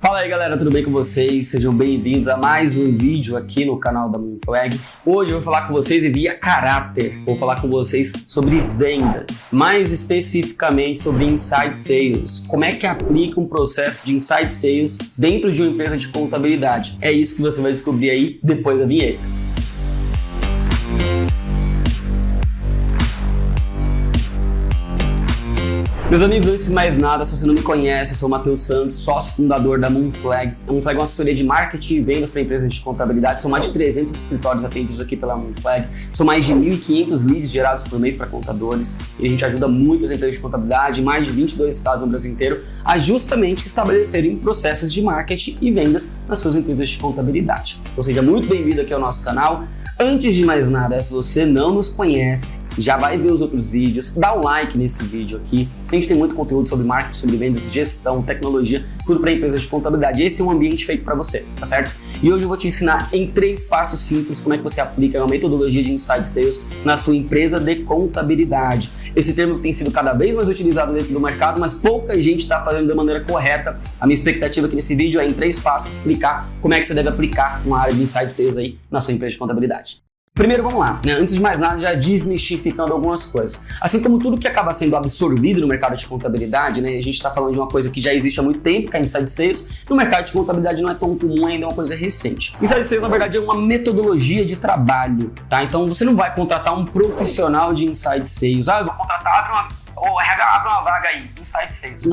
Fala aí galera, tudo bem com vocês? Sejam bem-vindos a mais um vídeo aqui no canal da Moonflag. Hoje eu vou falar com vocês via caráter, vou falar com vocês sobre vendas, mais especificamente sobre Inside Sales. Como é que aplica um processo de Inside Sales dentro de uma empresa de contabilidade? É isso que você vai descobrir aí depois da vinheta. Meus amigos, antes de mais nada, se você não me conhece, eu sou o Matheus Santos, sócio fundador da Moonflag. A Moonflag é uma assessoria de marketing e vendas para empresas de contabilidade. São mais de 300 escritórios atendidos aqui pela Moonflag. São mais de 1.500 leads gerados por mês para contadores. E a gente ajuda muitas empresas de contabilidade, em mais de 22 estados no Brasil inteiro, a justamente estabelecerem processos de marketing e vendas nas suas empresas de contabilidade. Então seja muito bem-vindo aqui ao nosso canal. Antes de mais nada, se você não nos conhece, já vai ver os outros vídeos, dá um like nesse vídeo aqui. A gente tem muito conteúdo sobre marketing, sobre vendas, gestão, tecnologia, tudo para empresas de contabilidade. Esse é um ambiente feito para você, tá certo? E hoje eu vou te ensinar em 3 passos simples como é que você aplica uma metodologia de Inside Sales na sua empresa de contabilidade. Esse termo tem sido cada vez mais utilizado dentro do mercado, mas pouca gente está fazendo da maneira correta. A minha expectativa aqui nesse vídeo é, em 3 passos, explicar como é que você deve aplicar uma área de Inside Sales aí na sua empresa de contabilidade. Primeiro, vamos lá, né? Antes de mais nada, já desmistificando algumas coisas. Assim como tudo que acaba sendo absorvido no mercado de contabilidade, né? A gente está falando de uma coisa que já existe há muito tempo, que é Inside Sales. No mercado de contabilidade não é tão comum ainda, é uma coisa recente. Inside Sales, na verdade, é uma metodologia de trabalho, tá? Então, você não vai contratar um profissional de Inside Sales. Ah, eu vou contratar, abre uma vaga aí, Inside Sales.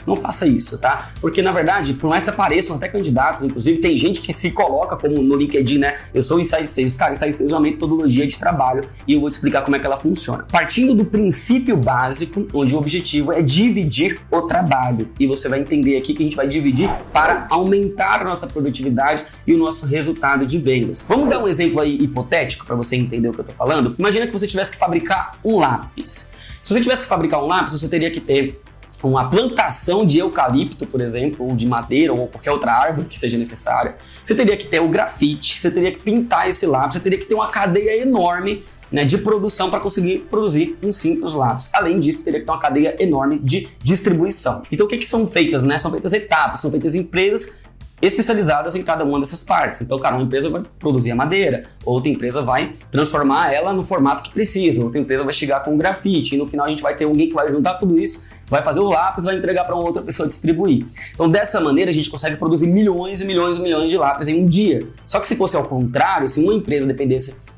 Não faça isso, tá? Porque, na verdade, por mais que apareçam até candidatos, inclusive, tem gente que se coloca como no LinkedIn, né? Eu sou Inside Sales. Cara, Inside Sales é uma metodologia de trabalho e eu vou te explicar como é que ela funciona. Partindo do princípio básico, onde o objetivo é dividir o trabalho. E você vai entender aqui que a gente vai dividir para aumentar a nossa produtividade e o nosso resultado de vendas. Vamos dar um exemplo aí hipotético para você entender o que eu tô falando? Imagina que você tivesse que fabricar um lápis. Se você tivesse que fabricar um lápis, você teria que ter uma plantação de eucalipto, por exemplo, ou de madeira, ou qualquer outra árvore que seja necessária. Você teria que ter o grafite, você teria que pintar esse lápis, você teria que ter uma cadeia enorme, né, de produção para conseguir produzir um simples lápis. Além disso, teria que ter uma cadeia enorme de distribuição. Então, o que são feitas, né? São feitas etapas, são feitas empresas especializadas em cada uma dessas partes. Então, cara, uma empresa vai produzir a madeira, outra empresa vai transformar ela no formato que precisa, outra empresa vai chegar com o grafite, e no final a gente vai ter alguém que vai juntar tudo isso, vai fazer o lápis, vai entregar para uma outra pessoa distribuir. Então, dessa maneira, a gente consegue produzir milhões e milhões e milhões de lápis em um dia. Só que se fosse ao contrário, se uma empresa dependesse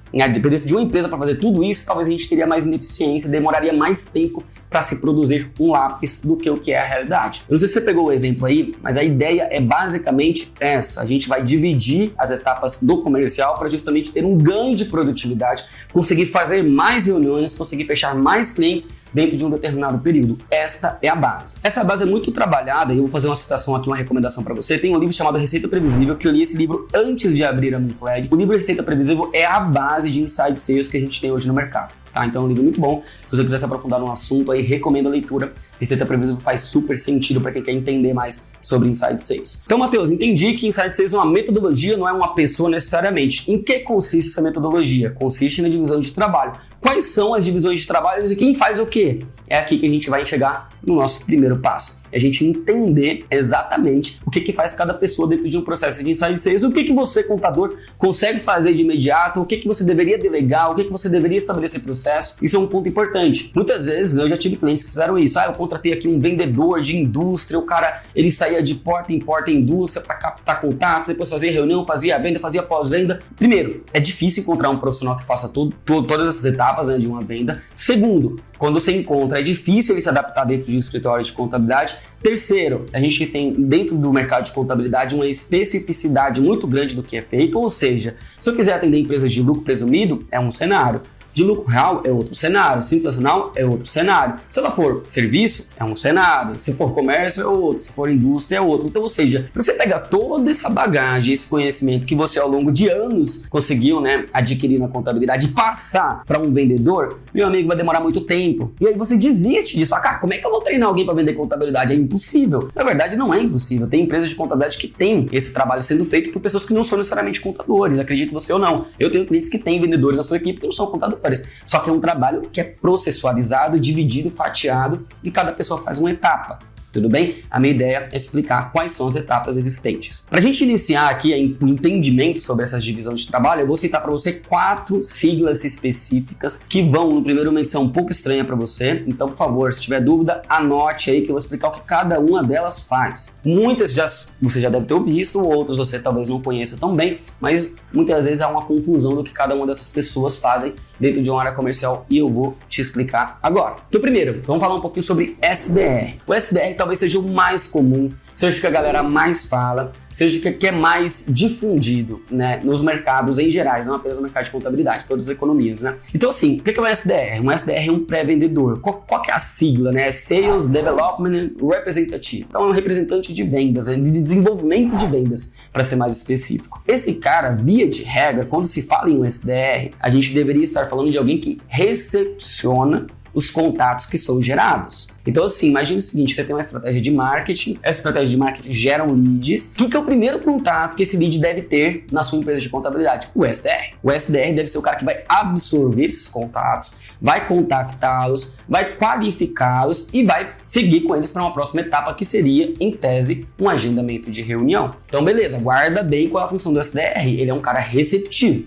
de uma empresa para fazer tudo isso, talvez a gente teria mais ineficiência, demoraria mais tempo para se produzir um lápis do que o que é a realidade. Eu não sei se você pegou o exemplo aí, mas a ideia é basicamente essa. A gente vai dividir as etapas do comercial para justamente ter um ganho de produtividade, conseguir fazer mais reuniões, conseguir fechar mais clientes dentro de um determinado período. Esta é a base. Essa base é muito trabalhada, e eu vou fazer uma citação aqui, uma recomendação para você. Tem um livro chamado Receita Previsível, que eu li esse livro antes de abrir a Moonflag. O livro Receita Previsível é a base de Inside Sales que a gente tem hoje no mercado. Tá? Então é um livro muito bom. Se você quiser se aprofundar no assunto, aí recomendo a leitura. Receita Previsível faz super sentido para quem quer entender mais sobre Inside Sales. Então, Matheus, entendi que Inside Sales é uma metodologia, não é uma pessoa necessariamente. Em que consiste essa metodologia? Consiste na divisão de trabalho. Quais são as divisões de trabalho e quem faz o quê? É aqui que a gente vai chegar no nosso primeiro passo. É a gente entender exatamente o que faz cada pessoa dentro de um processo de Inside Sales, o que você, contador, consegue fazer de imediato, o que você deveria delegar, o que você deveria estabelecer processo. Isso é um ponto importante. Muitas vezes eu já tive clientes que fizeram isso. Eu contratei aqui um vendedor de indústria, o cara, ele saía de porta em indústria para captar contatos, depois fazia reunião, fazia venda, fazia pós-venda. Primeiro, é difícil encontrar um profissional que faça todas essas etapas, né, de uma venda. Segundo, quando você encontra, é difícil ele se adaptar dentro de um escritório de contabilidade. Terceiro, a gente tem dentro do mercado de contabilidade uma especificidade muito grande do que é feito, ou seja, se eu quiser atender empresas de lucro presumido, é um cenário. De lucro real é outro cenário, simples nacional é outro cenário. Se ela for serviço, é um cenário. Se for comércio, é outro. Se for indústria, é outro. Então, ou seja, para você pegar toda essa bagagem, esse conhecimento que você ao longo de anos conseguiu, né, adquirir na contabilidade e passar para um vendedor, meu amigo, vai demorar muito tempo. E aí você desiste disso. Cara, como é que eu vou treinar alguém para vender contabilidade? É impossível. Na verdade, não é impossível. Tem empresas de contabilidade que têm esse trabalho sendo feito por pessoas que não são necessariamente contadores. Acredite você ou não. Eu tenho clientes que têm vendedores na sua equipe que não são contadores. Só que é um trabalho que é processualizado, dividido, fatiado, e cada pessoa faz uma etapa. Tudo bem? A minha ideia é explicar quais são as etapas existentes. Para a gente iniciar aqui o entendimento sobre essas divisões de trabalho, eu vou citar para você 4 siglas específicas que vão, no primeiro momento, ser um pouco estranha para você. Então, por favor, se tiver dúvida, anote aí que eu vou explicar o que cada uma delas faz. Muitas você já deve ter visto, outras você talvez não conheça tão bem, mas muitas vezes há uma confusão do que cada uma dessas pessoas fazem dentro de uma área comercial e eu vou te explicar agora. Então, primeiro, vamos falar um pouquinho sobre SDR. O SDR talvez seja o mais comum, seja o que a galera mais fala, seja o que é mais difundido, né, nos mercados em gerais, não apenas no mercado de contabilidade, todas as economias, né? Então, assim, o que é um SDR? Um SDR é um pré-vendedor. Qual que é a sigla, né? Sales Development Representative. Então, é um representante de vendas, de desenvolvimento de vendas, para ser mais específico. Esse cara, via de regra, quando se fala em um SDR, a gente deveria estar falando de alguém que recepciona os contatos que são gerados. Então, assim, imagine o seguinte, você tem uma estratégia de marketing, essa estratégia de marketing gera leads. O que é o primeiro contato que esse lead deve ter na sua empresa de contabilidade? O SDR. O SDR deve ser o cara que vai absorver esses contatos, vai contactá-los, vai qualificá-los e vai seguir com eles para uma próxima etapa que seria, em tese, um agendamento de reunião. Então, beleza, guarda bem qual é a função do SDR. Ele é um cara receptivo,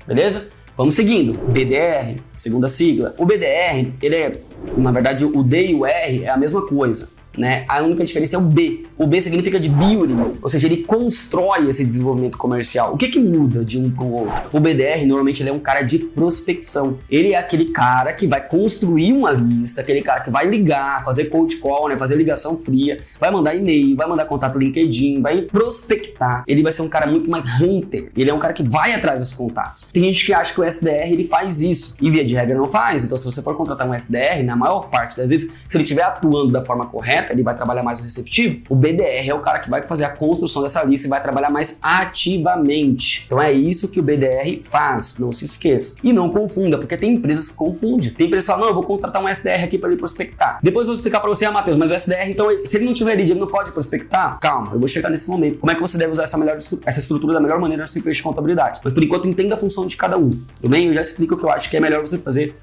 beleza? Vamos seguindo. BDR, segunda sigla. O BDR, ele é, na verdade, o D e o R é a mesma coisa, né? A única diferença é o B. O B significa de building, ou seja, ele constrói esse desenvolvimento comercial. O que muda de um para o outro? O BDR, normalmente, ele é um cara de prospecção. Ele é aquele cara que vai construir uma lista, aquele cara que vai ligar, fazer cold call, né? Fazer ligação fria, vai mandar e-mail, vai mandar contato LinkedIn, vai prospectar. Ele vai ser um cara muito mais hunter. Ele é um cara que vai atrás dos contatos. Tem gente que acha que o SDR, ele faz isso e, via de regra, não faz. Então, se você for contratar um SDR, na maior parte das vezes, se ele estiver atuando da forma correta, ele vai trabalhar mais no receptivo. O BDR é o cara que vai fazer a construção dessa lista e vai trabalhar mais ativamente. Então é isso que o BDR faz, não se esqueça. E não confunda, porque tem empresas que confundem. Tem empresas que falam, não, eu vou contratar um SDR aqui para ele prospectar. Depois eu vou explicar para você, Matheus, mas o SDR, então, se ele não tiver lead, ele não pode prospectar? Calma, eu vou chegar nesse momento. Como é que você deve usar essa estrutura da melhor maneira na sua empresa de contabilidade? Mas por enquanto, entenda a função de cada um. Tudo bem? Eu já te explico o que eu acho que é melhor você fazer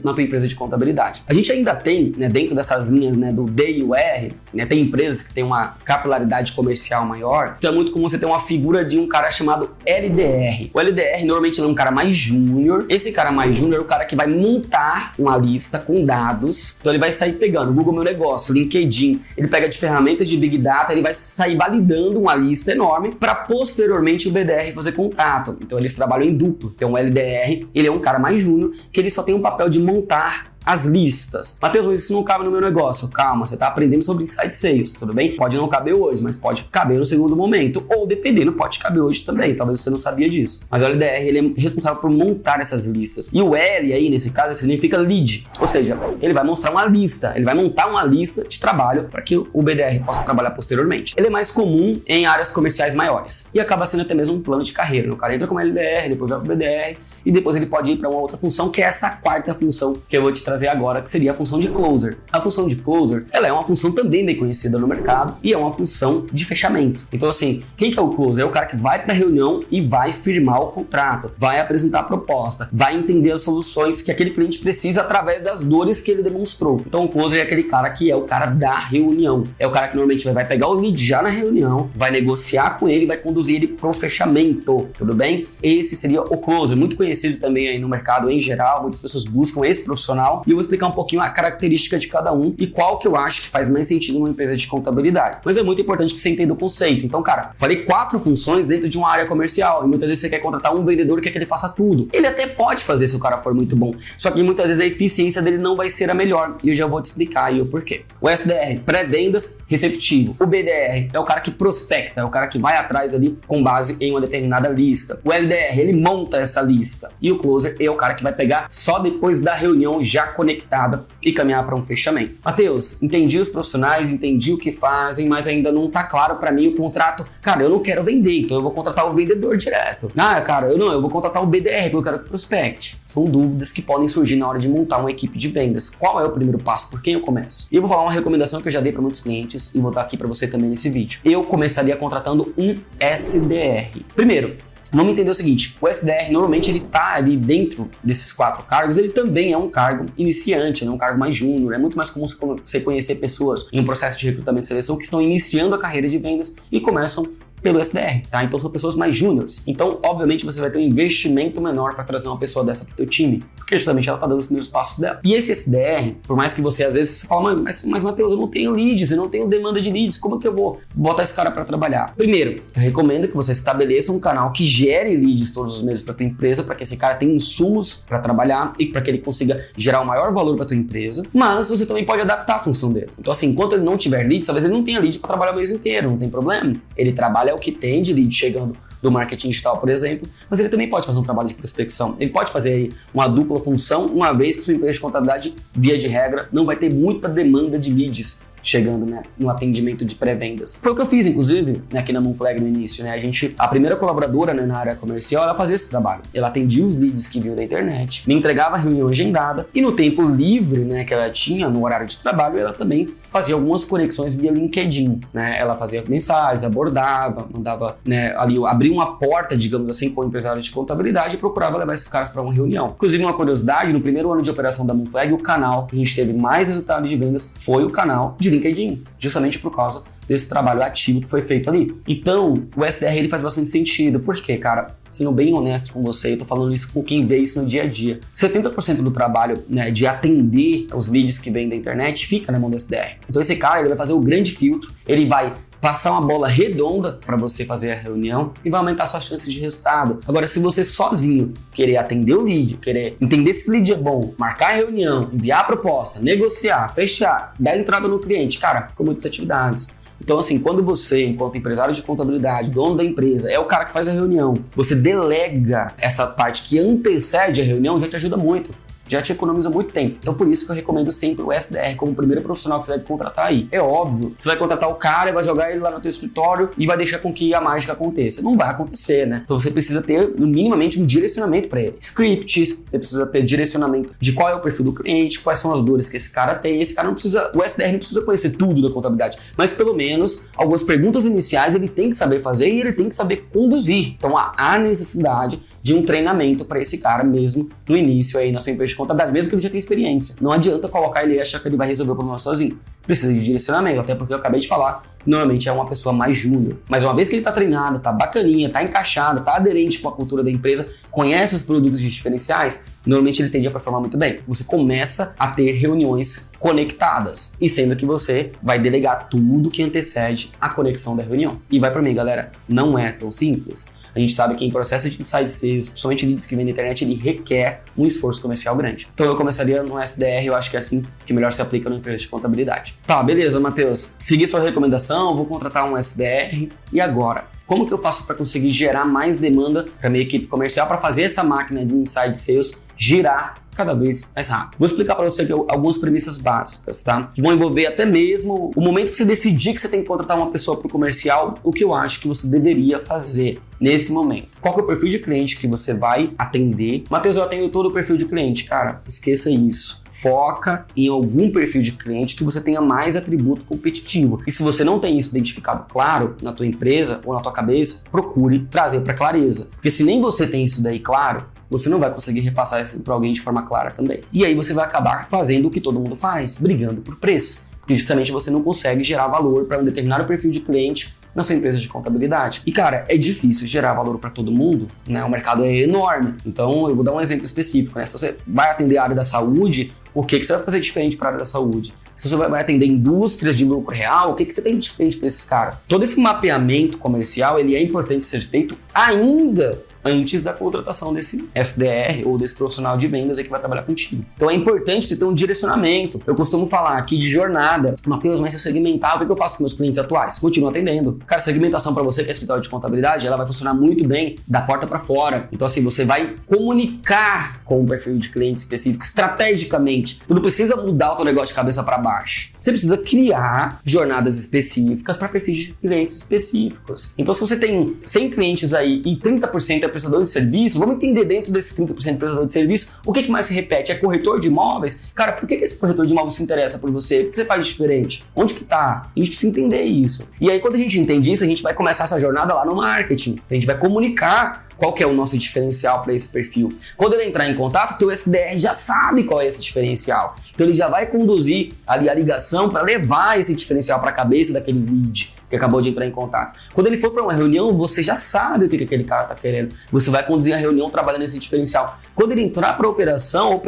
na tua empresa de contabilidade. A gente ainda tem, né, dentro dessas linhas, né, do D e o R, né, tem empresas que têm uma capilaridade comercial maior, então é muito comum você ter uma figura de um cara chamado LDR. O LDR normalmente é um cara mais júnior. Esse cara mais júnior é o cara que vai montar uma lista com dados. Então ele vai sair pegando Google Meu Negócio, LinkedIn, ele pega de ferramentas de Big Data, ele vai sair validando uma lista enorme para posteriormente o BDR fazer contato. Então eles trabalham em duplo. Então o LDR, ele é um cara mais júnior que ele só tem um papel de montar as listas. Matheus, mas isso não cabe no meu negócio. Calma, você está aprendendo sobre Inside Sales, tudo bem? Pode não caber hoje, mas pode caber no segundo momento. Ou, dependendo, pode caber hoje também. Talvez você não sabia disso. Mas o LDR, ele é responsável por montar essas listas. E o L aí, nesse caso, significa lead. Ou seja, ele vai mostrar uma lista. Ele vai montar uma lista de trabalho para que o BDR possa trabalhar posteriormente. Ele é mais comum em áreas comerciais maiores. E acaba sendo até mesmo um plano de carreira. O cara entra como LDR, depois vai para o BDR e depois ele pode ir para uma outra função, que é essa quarta função que eu vou te trazer agora, que seria a função de closer. A função de closer, ela é uma função também bem conhecida no mercado e é uma função de fechamento. Então, assim, quem que é o closer? É o cara que vai para a reunião e vai firmar o contrato, vai apresentar a proposta, vai entender as soluções que aquele cliente precisa através das dores que ele demonstrou. Então, o closer é aquele cara que é o cara da reunião. É o cara que normalmente vai pegar o lead já na reunião, vai negociar com ele, vai conduzir ele pro fechamento, tudo bem? Esse seria o closer, muito conhecido também aí no mercado em geral, muitas pessoas buscam esse profissional e eu vou explicar um pouquinho a característica de cada um e qual que eu acho que faz mais sentido numa empresa de contabilidade. Mas é muito importante que você entenda o conceito. Então, cara, falei 4 funções dentro de uma área comercial e muitas vezes você quer contratar um vendedor que quer que ele faça tudo. Ele até pode fazer se o cara for muito bom, só que muitas vezes a eficiência dele não vai ser a melhor e eu já vou te explicar aí o porquê. O SDR, pré-vendas, receptivo. O BDR é o cara que prospecta, é o cara que vai atrás ali com base em uma determinada lista. O LDR, ele monta essa lista e o closer é o cara que vai pegar só depois da reunião já conectada e caminhar para um fechamento. Matheus, entendi os profissionais, entendi o que fazem, mas ainda não tá claro para mim o contrato. Cara, eu não quero vender, então eu vou contratar o vendedor direto. Ah, cara, eu vou contratar o BDR porque eu quero que prospecte. São dúvidas que podem surgir na hora de montar uma equipe de vendas. Qual é o primeiro passo? Por quem eu começo? E eu vou falar uma recomendação que eu já dei para muitos clientes e vou dar aqui para você também nesse vídeo. Eu começaria contratando um SDR. Primeiro, Vamos entender o seguinte, o SDR normalmente ele tá ali dentro desses 4 cargos, ele também é um cargo iniciante, né? Um cargo mais júnior. É muito mais comum você conhecer pessoas em um processo de recrutamento e seleção que estão iniciando a carreira de vendas e começam pelo SDR, tá? Então são pessoas mais júniores. Então, obviamente, você vai ter um investimento menor para trazer uma pessoa dessa pro teu time, porque justamente ela tá dando os primeiros passos dela. E esse SDR, por mais que você às vezes fala, mas Matheus, eu não tenho leads, eu não tenho demanda de leads, como que eu vou botar esse cara para trabalhar? Primeiro, eu recomendo que você estabeleça um canal que gere leads todos os meses para tua empresa, para que esse cara tenha insumos para trabalhar e para que ele consiga gerar o maior valor para tua empresa, mas você também pode adaptar a função dele. Então assim, enquanto ele não tiver leads, talvez ele não tenha leads para trabalhar o mês inteiro, não tem problema. Ele trabalha o que tem de lead chegando do marketing digital, por exemplo, mas ele também pode fazer um trabalho de prospecção. Ele pode fazer aí uma dupla função, uma vez que sua empresa de contabilidade, via de regra, não vai ter muita demanda de leads chegando, né, no atendimento de pré-vendas. Foi o que eu fiz, inclusive, né, aqui na Moonflag no início, né, a primeira colaboradora, né, na área comercial, ela fazia esse trabalho. Ela atendia os leads que vinham da internet, me entregava a reunião agendada e no tempo livre, né, que ela tinha no horário de trabalho, ela também fazia algumas conexões via LinkedIn, né, ela fazia mensagens, abordava, mandava, né, ali, abria uma porta, digamos assim, com o empresário de contabilidade e procurava levar esses caras para uma reunião. Inclusive, uma curiosidade, no primeiro ano de operação da Moonflag, o canal que a gente teve mais resultado de vendas foi o canal de LinkedIn, justamente por causa desse trabalho ativo que foi feito ali. Então, o SDR ele faz bastante sentido. Por quê, cara? Sendo bem honesto com você, eu tô falando isso com quem vê isso no dia a dia. 70% do trabalho, né, de atender os leads que vêm da internet fica na mão do SDR. Então, esse cara ele vai fazer o grande filtro, ele vai passar uma bola redonda para você fazer a reunião e vai aumentar suas chances de resultado. Agora, se você sozinho querer atender o lead, querer entender se esse lead é bom, marcar a reunião, enviar a proposta, negociar, fechar, dar entrada no cliente, cara, ficam muitas atividades. Então, assim, quando você, enquanto empresário de contabilidade, dono da empresa, é o cara que faz a reunião, você delega essa parte que antecede a reunião, já te ajuda muito. Já te economiza muito tempo. Então, por isso que eu recomendo sempre o SDR como o primeiro profissional que você deve contratar aí. É óbvio, você vai contratar o cara e vai jogar ele lá no teu escritório e vai deixar com que a mágica aconteça. Não vai acontecer, né? Então, você precisa ter, minimamente, um direcionamento para ele. Scripts, você precisa ter direcionamento de qual é o perfil do cliente, quais são as dores que esse cara tem. Esse cara não precisa, o SDR não precisa conhecer tudo da contabilidade, mas pelo menos algumas perguntas iniciais ele tem que saber fazer e ele tem que saber conduzir. Então, há necessidade de um treinamento para esse cara mesmo no início aí na sua empresa de contabilidade, mesmo que ele já tenha experiência. Não adianta colocar ele e achar que ele vai resolver o problema sozinho. Precisa de direcionamento, até porque eu acabei de falar que normalmente é uma pessoa mais júnior. Mas uma vez que ele está treinado, está bacaninha, está encaixado, está aderente com a cultura da empresa, conhece os produtos de diferenciais, normalmente ele tende a performar muito bem. Você começa a ter reuniões conectadas, e sendo que você vai delegar tudo que antecede a conexão da reunião. E vai para mim, galera, não é tão simples. A gente sabe que em processo de inside sales, principalmente leads que vem na internet, ele requer um esforço comercial grande. Então eu começaria no SDR, eu acho que é assim que melhor se aplica na empresa de contabilidade. Tá, beleza, Matheus. Segui sua recomendação, vou contratar um SDR. E agora? Como que eu faço para conseguir gerar mais demanda para minha equipe comercial para fazer essa máquina de inside sales girar cada vez mais rápido? Vou explicar para você aqui algumas premissas básicas, tá? Que vão envolver até mesmo o momento que você decidir que você tem que contratar uma pessoa para o comercial, o que eu acho que você deveria fazer nesse momento. Qual que é o perfil de cliente que você vai atender? Matheus, eu atendo todo o perfil de cliente. Cara, esqueça isso. Foca em algum perfil de cliente que você tenha mais atributo competitivo. E se você não tem isso identificado claro na tua empresa ou na tua cabeça, procure trazer para clareza. Porque se nem você tem isso daí claro, você não vai conseguir repassar isso para alguém de forma clara também. E aí você vai acabar fazendo o que todo mundo faz, brigando por preço. Porque justamente você não consegue gerar valor para um determinado perfil de cliente na sua empresa de contabilidade. E cara, é difícil gerar valor para todo mundo, né? O mercado é enorme. Então eu vou dar um exemplo específico, né? Se você vai atender a área da saúde, o que você vai fazer diferente para a área da saúde? Se você vai atender indústrias de lucro real, o que você tem de diferente para esses caras? Todo esse mapeamento comercial, ele é importante ser feito ainda antes da contratação desse SDR ou desse profissional de vendas aí que vai trabalhar contigo. Então é importante você ter um direcionamento. Eu costumo falar aqui de jornada. Matheus, mas se eu segmentar, o que eu faço com meus clientes atuais? Continuo atendendo. Cara, segmentação para você que é escritório de contabilidade, ela vai funcionar muito bem da porta para fora. Então assim, você vai comunicar com um perfil de cliente específico estrategicamente. Tu não precisa mudar o teu negócio de cabeça para baixo. Você precisa criar jornadas específicas para perfis de clientes específicos. Então se você tem 100 clientes aí e 30% é prestador de serviço, vamos entender dentro desses 30% prestador de serviço, o que mais se repete? É corretor de imóveis? Cara, por que esse corretor de imóveis se interessa por você? O que você faz de diferente? Onde que tá? A gente precisa entender isso. E aí, quando a gente entende isso, a gente vai começar essa jornada lá no marketing. A gente vai comunicar qual que é o nosso diferencial para esse perfil. Quando ele entrar em contato, o teu SDR já sabe qual é esse diferencial. Então ele já vai conduzir ali a ligação para levar esse diferencial para a cabeça daquele lead que acabou de entrar em contato. Quando ele for para uma reunião, você já sabe o que aquele cara está querendo. Você vai conduzir a reunião trabalhando esse diferencial. Quando ele entrar para a operação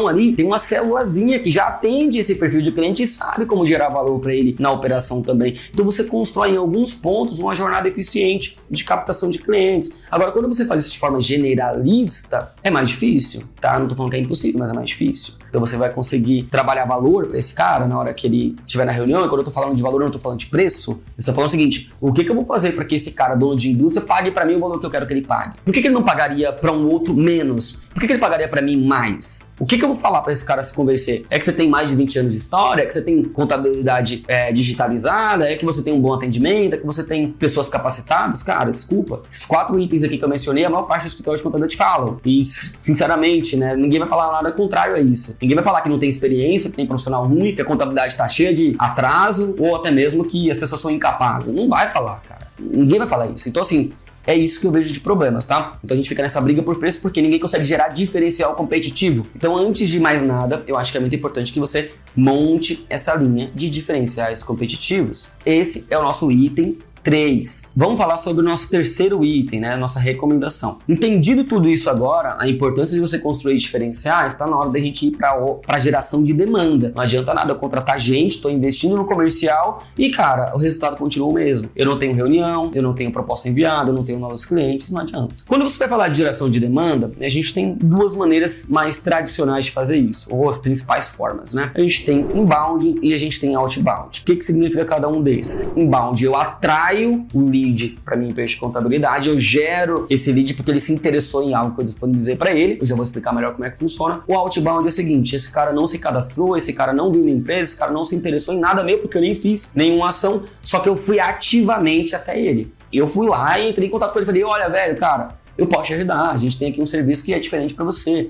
ali tem uma célulazinha que já atende esse perfil de cliente e sabe como gerar valor para ele na operação também. Então você constrói em alguns pontos uma jornada eficiente de captação de clientes. Agora, quando você faz isso de forma generalista, é mais difícil, tá? Não estou falando que é impossível, mas é mais difícil. Então você vai conseguir trabalhar valor para esse cara na hora que ele estiver na reunião. E quando eu estou falando de valor, eu não estou falando de preço. Eu estou falando o seguinte: o que eu vou fazer para que esse cara, dono de indústria, pague para mim o valor que eu quero que ele pague? Por que ele não pagaria para um outro menos? Por que ele pagaria para mim mais? O que eu vou falar para esse cara se convencer? É que você tem mais de 20 anos de história? É que você tem contabilidade digitalizada? É que você tem um bom atendimento? É que você tem pessoas capacitadas? Cara, desculpa. Esses 4 itens aqui que eu mencionei, a maior parte dos escritórios de contabilidade falam. E, sinceramente, né, ninguém vai falar nada contrário a isso. Ninguém vai falar que não tem experiência, que tem profissional ruim, que a contabilidade está cheia de atraso, ou até mesmo que as pessoas são incapazes. Não vai falar, cara. Ninguém vai falar isso. Então, assim, é isso que eu vejo de problemas, tá? Então a gente fica nessa briga por preço porque ninguém consegue gerar diferencial competitivo. Então, antes de mais nada, eu acho que é muito importante que você monte essa linha de diferenciais competitivos. Esse é o nosso item 3. Vamos falar sobre o nosso terceiro item, né? Nossa recomendação. Entendido tudo isso agora, a importância de você construir diferenciais, está na hora da gente ir para geração de demanda. Não adianta nada eu contratar gente, estou investindo no comercial e, cara, o resultado continua o mesmo. Eu não tenho reunião, eu não tenho proposta enviada, eu não tenho novos clientes, não adianta. Quando você vai falar de geração de demanda, a gente tem 2 maneiras mais tradicionais de fazer isso, ou as principais formas, né? A gente tem inbound e a gente tem outbound. O que significa cada um desses? Inbound, eu atraio o lead para minha empresa de contabilidade, eu gero esse lead porque ele se interessou em algo que eu disponibilizei para ele, eu já vou explicar melhor como é que funciona. O outbound é o seguinte: esse cara não se cadastrou, esse cara não viu minha empresa, esse cara não se interessou em nada meu porque eu nem fiz nenhuma ação, só que eu fui ativamente até ele. Eu fui lá e entrei em contato com ele e falei: olha, velho, cara, eu posso te ajudar, a gente tem aqui um serviço que é diferente para você.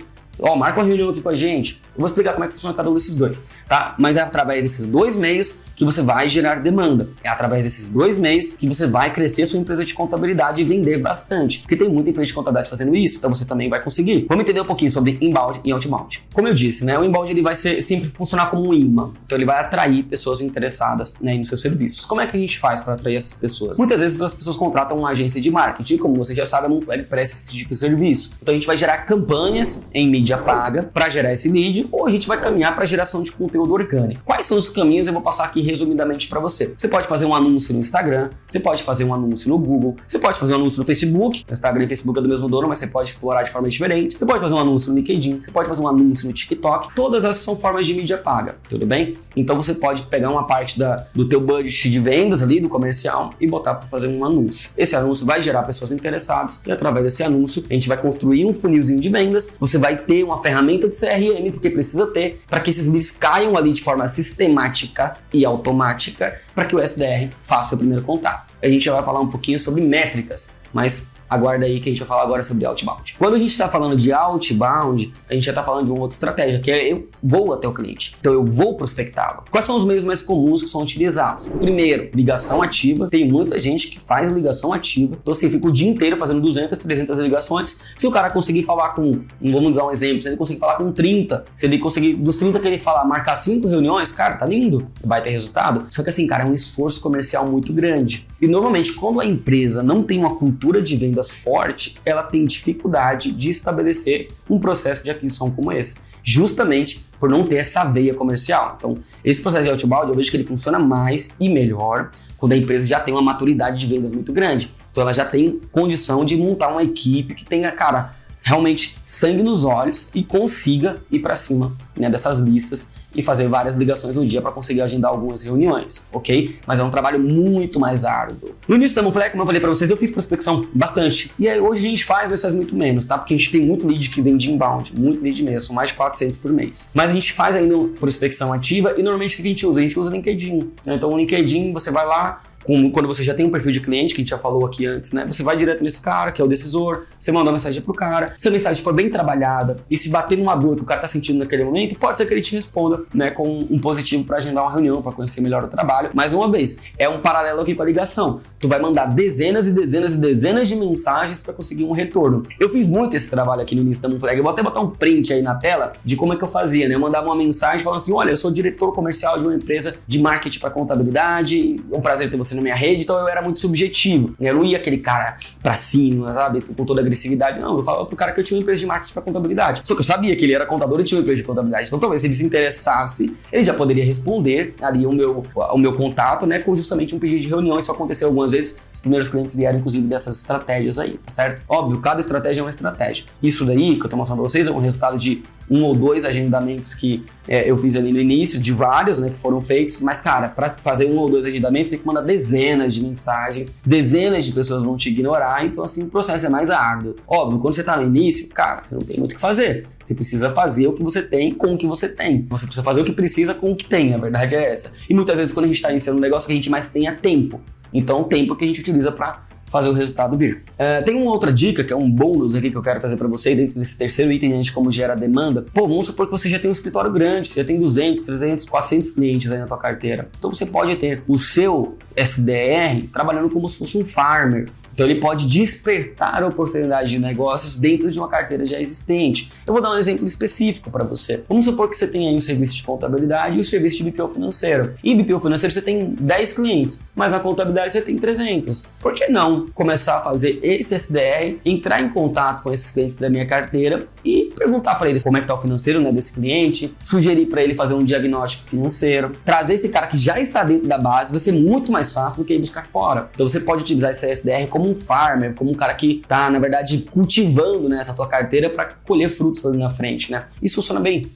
Marca uma reunião aqui com a gente. Eu vou explicar como é que funciona cada um desses dois, tá? Mas é através desses 2 meios que você vai gerar demanda. É através desses 2 meios que você vai crescer a sua empresa de contabilidade e vender bastante. Porque tem muita empresa de contabilidade fazendo isso, então você também vai conseguir. Vamos entender um pouquinho sobre inbound e outbound. Como eu disse, né? O inbound ele vai sempre funcionar como um imã. Então ele vai atrair pessoas interessadas, né, nos seus serviços. Como é que a gente faz para atrair essas pessoas? Muitas vezes as pessoas contratam uma agência de marketing. Como você já sabe, a Moonflag presta esse tipo de serviço. Então a gente vai gerar campanhas em mídia paga para gerar esse lead, ou a gente vai caminhar para geração de conteúdo orgânico. Quais são os caminhos? Eu vou passar aqui resumidamente para você. Você pode fazer um anúncio no Instagram, você pode fazer um anúncio no Google, você pode fazer um anúncio no Facebook. O Instagram e o Facebook é do mesmo dono, mas você pode explorar de forma diferente. Você pode fazer um anúncio no LinkedIn, você pode fazer um anúncio no TikTok. Todas essas são formas de mídia paga, tudo bem? Então você pode pegar uma parte do teu budget de vendas ali, do comercial, e botar para fazer um anúncio. Esse anúncio vai gerar pessoas interessadas e através desse anúncio a gente vai construir um funilzinho de vendas. Você vai ter uma ferramenta de CRM, porque precisa ter, para que esses leads caiam ali de forma sistemática e automática, para que o SDR faça o primeiro contato. A gente já vai falar um pouquinho sobre métricas, mas aguarda aí que a gente vai falar agora sobre outbound. Quando a gente está falando de outbound, a gente já está falando de uma outra estratégia, que é eu vou até o cliente. Então eu vou prospectá-lo. Quais são os meios mais comuns que são utilizados? Primeiro, ligação ativa. Tem muita gente que faz ligação ativa. Então assim, fica o dia inteiro fazendo 200, 300 ligações. Se o cara conseguir falar com, vamos dar um exemplo, se ele conseguir falar com 30, se ele conseguir, dos 30 que ele falar, marcar 5 reuniões, cara, tá lindo. Vai ter resultado. Só que assim, cara, é um esforço comercial muito grande. E normalmente, quando a empresa não tem uma cultura de vendas forte, ela tem dificuldade de estabelecer um processo de aquisição como esse, justamente por não ter essa veia comercial. Então, esse processo de outbound, eu vejo que ele funciona mais e melhor quando a empresa já tem uma maturidade de vendas muito grande. Então, ela já tem condição de montar uma equipe que tenha, cara, realmente sangue nos olhos e consiga ir para cima, né, dessas listas e fazer várias ligações no dia para conseguir agendar algumas reuniões, ok? Mas é um trabalho muito mais árduo. No início da Moonflag, como eu falei para vocês, eu fiz prospecção bastante. E aí hoje a gente faz muito menos, tá? Porque a gente tem muito lead que vem de inbound, muito lead mesmo, são mais de 400 por mês. Mas a gente faz ainda prospecção ativa e normalmente o que a gente usa? A gente usa LinkedIn. Então o LinkedIn, você vai lá, quando você já tem um perfil de cliente, que a gente já falou aqui antes, né? Você vai direto nesse cara, que é o decisor, você manda uma mensagem pro cara, se a mensagem for bem trabalhada e se bater numa dor que o cara tá sentindo naquele momento, pode ser que ele te responda, né, com um positivo para agendar uma reunião, para conhecer melhor o trabalho. Mais uma vez, é um paralelo aqui com a ligação. Tu vai mandar dezenas e dezenas e dezenas de mensagens para conseguir um retorno. Eu fiz muito esse trabalho aqui no início da Moonflag. Eu vou até botar um print aí na tela de como é que eu fazia, né? Eu mandava uma mensagem falando assim: olha, eu sou diretor comercial de uma empresa de marketing para contabilidade, é um prazer ter você na minha rede. Então eu era muito subjetivo. Eu não ia aquele cara pra cima, sabe, com toda agressividade. Não, eu falava pro cara que eu tinha uma empresa de marketing para contabilidade. Só que eu sabia que ele era contador e tinha uma empresa de contabilidade. Então talvez se ele se interessasse, ele já poderia responder ali o meu contato, né, com justamente um pedido de reunião. Isso aconteceu algumas vezes. Os primeiros clientes vieram, inclusive, dessas estratégias aí, tá certo? Óbvio, cada estratégia é uma estratégia. Isso daí que eu tô mostrando pra vocês é um resultado de 1 ou 2 agendamentos que eu fiz ali no início, de vários, né, que foram feitos. Mas, cara, para fazer 1 ou 2 agendamentos, você tem que mandar dezenas de mensagens, dezenas de pessoas vão te ignorar. Então, assim, o processo é mais árduo. Óbvio, quando você tá no início, cara, você não tem muito o que fazer. Você precisa fazer o que você tem com o que você tem. Você precisa fazer o que precisa com o que tem. A verdade é essa. E muitas vezes, quando a gente tá iniciando um negócio, que a gente mais tem é tempo. Então, o tempo que a gente utiliza para fazer o resultado vir. Tem uma outra dica, que é um bônus aqui que eu quero trazer para você dentro desse terceiro item de como gera demanda. Pô, vamos supor que você já tem um escritório grande, você já tem 200, 300, 400 clientes aí na tua carteira. Então você pode ter o seu SDR trabalhando como se fosse um farmer. Então ele pode despertar oportunidades de negócios dentro de uma carteira já existente. Eu vou dar um exemplo específico para você. Vamos supor que você tem aí um serviço de contabilidade e o serviço de BPO financeiro. E BPO financeiro você tem 10 clientes, mas na contabilidade você tem 300. Por que não começar a fazer esse SDR, entrar em contato com esses clientes da minha carteira e perguntar para eles como é que está o financeiro, né, desse cliente, sugerir para ele fazer um diagnóstico financeiro, trazer esse cara que já está dentro da base, vai ser muito mais fácil do que ir buscar fora. Então você pode utilizar esse SDR como um farmer, como um cara que tá, na verdade, cultivando, né, essa tua carteira para colher frutos ali na frente, né? Isso funciona bem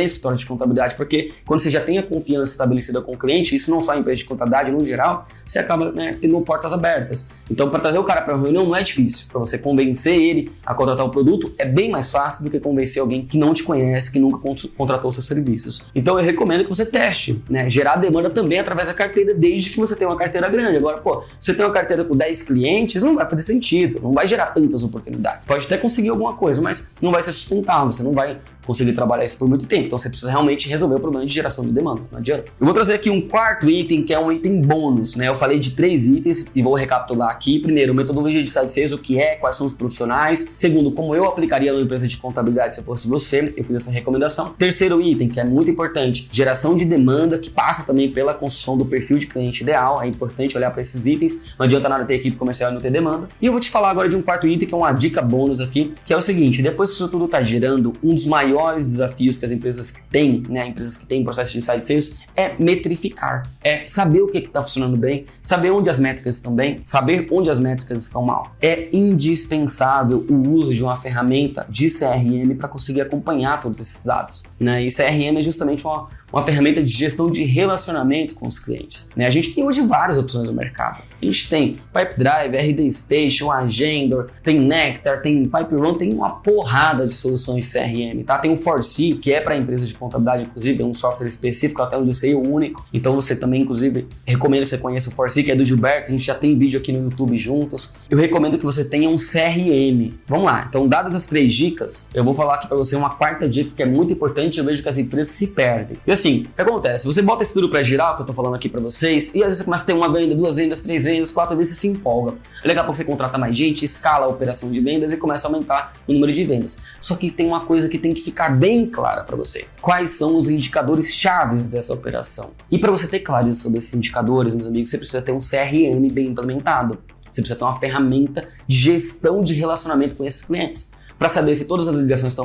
escritório de contabilidade, porque quando você já tem a confiança estabelecida com o cliente, isso não só em empresa de contabilidade, no geral, você acaba, né, tendo portas abertas. Então, para trazer o cara para uma reunião não é difícil. Para você convencer ele a contratar o produto, é bem mais fácil do que convencer alguém que não te conhece, que nunca contratou seus serviços. Então, eu recomendo que você teste, né, gerar demanda também através da carteira, desde que você tenha uma carteira grande. Agora, pô, você tem uma carteira com 10 clientes, não vai fazer sentido, não vai gerar tantas oportunidades. Pode até conseguir alguma coisa, mas não vai ser sustentável, você não vai conseguir trabalhar isso por muito tempo. Então você precisa realmente resolver o problema de geração de demanda, não adianta. Eu vou trazer aqui um quarto item, que é um item bônus, né? Eu falei de 3 itens e vou recapitular aqui. Primeiro, metodologia de site sales, o que é, quais são os profissionais. Segundo, como eu aplicaria numa empresa de contabilidade se eu fosse você, eu fiz essa recomendação. Terceiro item, que é muito importante, geração de demanda, que passa também pela construção do perfil de cliente ideal. É importante olhar para esses itens, não adianta nada ter equipe comercial e não ter demanda. E eu vou te falar agora de um quarto item, que é uma dica bônus aqui, que é o seguinte: depois que isso tudo está gerando, um dos maiores desafios que as empresas têm, né, empresas que têm processo de inside sales, é metrificar, é saber o que está funcionando bem, saber onde as métricas estão bem, saber onde as métricas estão mal. É indispensável o uso de uma ferramenta de CRM para conseguir acompanhar todos esses dados, né? E CRM é justamente uma ferramenta de gestão de relacionamento com os clientes, né? A gente tem hoje várias opções no mercado. A gente tem Pipedrive, RD Station, Agendor, tem Nectar, tem Pipedrun, tem uma porrada de soluções de CRM, tá? Tem o ForSee, que é para empresas de contabilidade, inclusive, é um software específico, até onde eu sei, o único. Então você também, inclusive, recomendo que você conheça o ForSee, que é do Gilberto, a gente já tem vídeo aqui no YouTube juntos. Eu recomendo que você tenha um CRM. Vamos lá, então dadas as 3 dicas, eu vou falar aqui para você uma quarta dica que é muito importante, eu vejo que as empresas se perdem. E assim, o que acontece? Você bota isso tudo para girar, o que eu tô falando aqui para vocês, e às vezes você começa a ter uma venda, 2 vendas, 3 vendas, 4 vezes, você se empolga. Daqui a pouco você contrata mais gente, escala a operação de vendas e começa a aumentar o número de vendas. Só que tem uma coisa que tem que ficar bem clara para você. Quais são os indicadores chaves dessa operação? E para você ter clareza sobre esses indicadores, meus amigos, você precisa ter um CRM bem implementado. Você precisa ter uma ferramenta de gestão de relacionamento com esses clientes, para saber se todas as ligações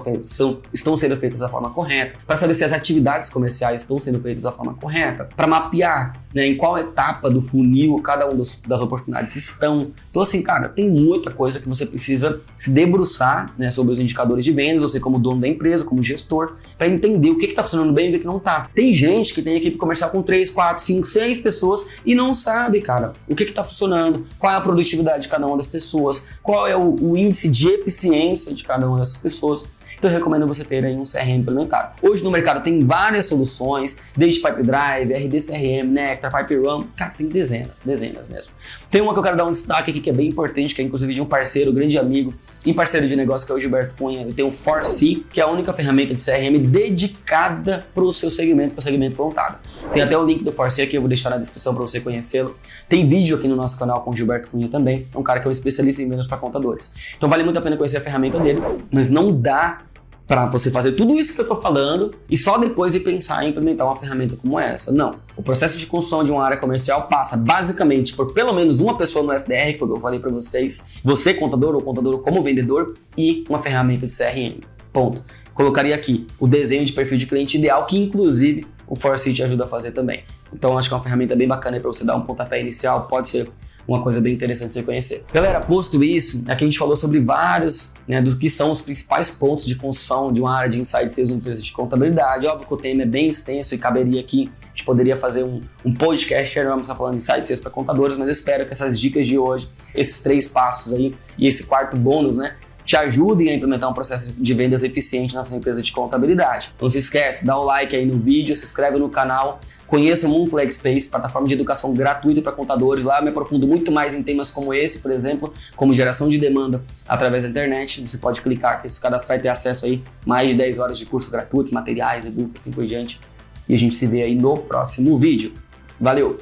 estão sendo feitas da forma correta, para saber se as atividades comerciais estão sendo feitas da forma correta, para mapear, né, em qual etapa do funil cada uma das oportunidades estão. Então assim, cara, tem muita coisa que você precisa se debruçar, né, sobre os indicadores de vendas, você como dono da empresa, como gestor, para entender o que está funcionando bem e o que não está. Tem gente que tem equipe comercial com 3, 4, 5, 6 pessoas e não sabe, cara, o que está funcionando, qual é a produtividade de cada uma das pessoas, qual é o índice de eficiência de cada uma dessas pessoas. Então eu recomendo você ter aí um CRM implementado. Hoje no mercado tem várias soluções, desde PipeDrive, RDCRM, Nectar, PipeRun, cara, tem dezenas mesmo. Tem uma que eu quero dar um destaque aqui que é bem importante, que é inclusive de um parceiro, grande amigo e parceiro de negócio, que é o Gilberto Cunha. Ele tem o ForC, que é a única ferramenta de CRM dedicada para o seu segmento, que é o segmento contábil. Tem até o link do ForC aqui, eu vou deixar na descrição para você conhecê-lo. Tem vídeo aqui no nosso canal com o Gilberto Cunha também, é um cara que é um especialista em vendas para contadores. Então vale muito a pena conhecer a ferramenta dele, mas não dá para você fazer tudo isso que eu estou falando e só depois ir pensar em implementar uma ferramenta como essa. Não. O processo de construção de uma área comercial passa basicamente por pelo menos uma pessoa no SDR, que foi o que eu falei para vocês, você contador ou contador como vendedor, e uma ferramenta de CRM. Ponto. Colocaria aqui o desenho de perfil de cliente ideal, que inclusive o ForC te ajuda a fazer também. Então acho que é uma ferramenta bem bacana para você dar um pontapé inicial, pode ser uma coisa bem interessante de você conhecer. Galera, posto isso, aqui a gente falou sobre vários, do que são os principais pontos de construção de uma área de inside sales, uma empresa de contabilidade. Óbvio que o tema é bem extenso e caberia aqui, a gente poderia fazer um podcast, vamos estar falando de inside sales para contadores, mas eu espero que essas dicas de hoje, esses 3 passos aí e esse quarto bônus, te ajudem a implementar um processo de vendas eficiente na sua empresa de contabilidade. Não se esquece, dá o like aí no vídeo, se inscreve no canal, conheça o Moonflag Space, plataforma de educação gratuita para contadores. Lá eu me aprofundo muito mais em temas como esse, por exemplo, como geração de demanda através da internet. Você pode clicar aqui, se cadastrar e ter acesso aí mais de 10 horas de curso gratuitos, materiais, e-book, assim por diante. E a gente se vê aí no próximo vídeo. Valeu!